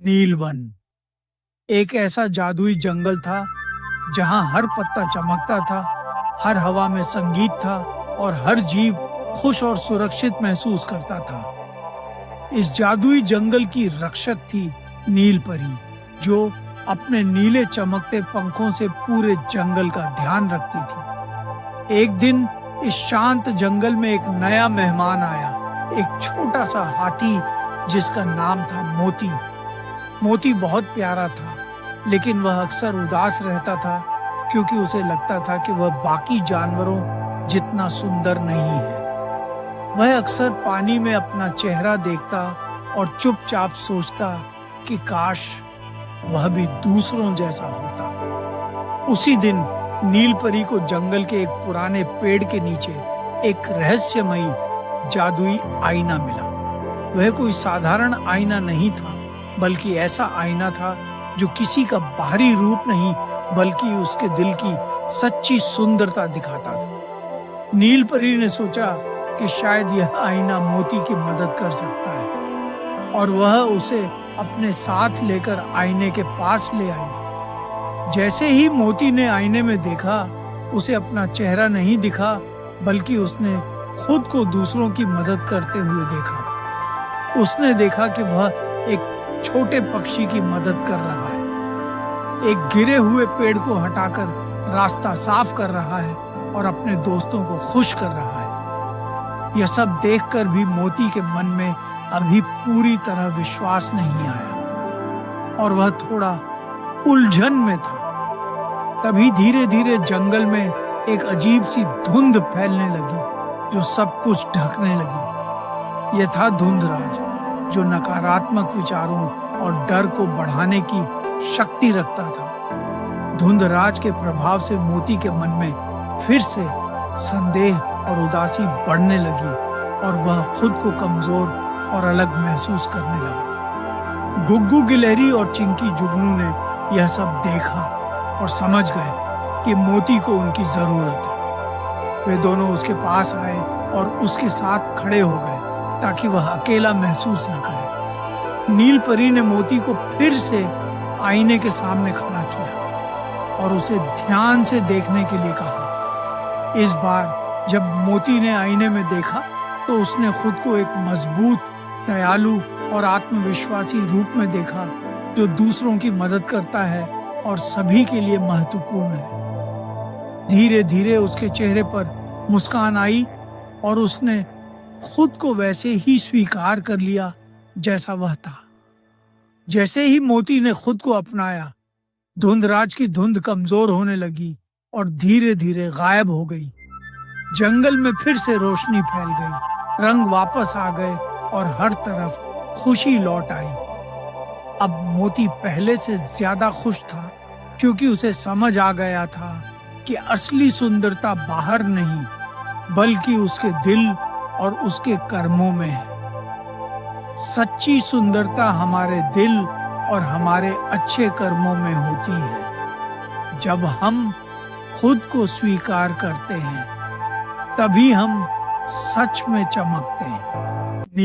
नीलवन एक ऐसा जादुई जंगल था जहां हर पत्ता चमकता था, हर हवा में संगीत था और हर जीव खुश और सुरक्षित महसूस करता था। इस जादुई जंगल की रक्षक थी नील परी, जो अपने नीले चमकते पंखों से पूरे जंगल का ध्यान रखती थी। एक दिन इस शांत जंगल में एक नया मेहमान आया, एक छोटा सा हाथी जिसका नाम था मोती। मोती बहुत प्यारा था, लेकिन वह अक्सर उदास रहता था क्योंकि उसे लगता था कि वह बाकी जानवरों जितना सुंदर नहीं है। वह अक्सर पानी में अपना चेहरा देखता और चुपचाप सोचता कि काश वह भी दूसरों जैसा होता। उसी दिन नील परी को जंगल के एक पुराने पेड़ के नीचे एक रहस्यमयी जादुई आईना मिला। वह कोई साधारण आईना नहीं था, बल्कि ऐसा आईना था जो किसी का बाहरी रूप नहीं बल्कि उसके दिल की सच्ची सुंदरता दिखाता था। नील परी ने सोचा कि शायद यह आईना मोती की मदद कर सकता है, और वह उसे अपने साथ लेकर आईने के पास ले आई। जैसे ही मोती ने आईने में देखा, उसे अपना चेहरा नहीं दिखा, बल्कि उसने खुद को दूसरों की मदद करते हुए देखा। उसने देखा कि वह एक छोटे पक्षी की मदद कर रहा है, एक गिरे हुए पेड़ को हटाकर रास्ता साफ कर रहा है और अपने दोस्तों को खुश कर रहा है। यह सब देखकर भी मोती के मन में अभी पूरी तरह विश्वास नहीं आया और वह थोड़ा उलझन में था। तभी धीरे धीरे जंगल में एक अजीब सी धुंध फैलने लगी जो सब कुछ ढकने लगी। यह था धुंधराज, जो नकारात्मक विचारों और डर को बढ़ाने की शक्ति रखता था। धुंधराज के प्रभाव से मोती के मन में फिर से संदेह और उदासी बढ़ने लगी और वह खुद को कमजोर और अलग महसूस करने लगा। गुग्गू गिलहरी और चिंकी जुगनू ने यह सब देखा और समझ गए कि मोती को उनकी जरूरत है। वे दोनों उसके पास आए और उसके साथ खड़े हो गए ताकि वह अकेला महसूस न करे। नील परी ने मोती को फिर से आईने के सामने खड़ा किया और उसे ध्यान से देखने के लिए कहा। इस बार जब मोती ने आईने में देखा तो उसने खुद को एक मजबूत, दयालु और आत्मविश्वासी रूप में देखा, जो दूसरों की मदद करता है और सभी के लिए महत्वपूर्ण है। धीरे धीरे उसके चेहरे पर मुस्कान आई और उसने खुद को वैसे ही स्वीकार कर लिया जैसा वह था। जैसे ही मोती ने खुद को अपनाया, धुंधराज की धुंध कमजोर होने लगी और धीरे धीरे गायब हो गई। जंगल में फिर से रोशनी फैल गई, रंग वापस आ गए और हर तरफ खुशी लौट आई। अब मोती पहले से ज्यादा खुश था क्योंकि उसे समझ आ गया था कि असली सुंदरता बाहर नहीं बल्कि उसके दिल और उसके कर्मों में है। सच्ची सुंदरता हमारे दिल और हमारे अच्छे कर्मों में होती है। जब हम खुद को स्वीकार करते हैं, तभी हम सच में चमकते हैं।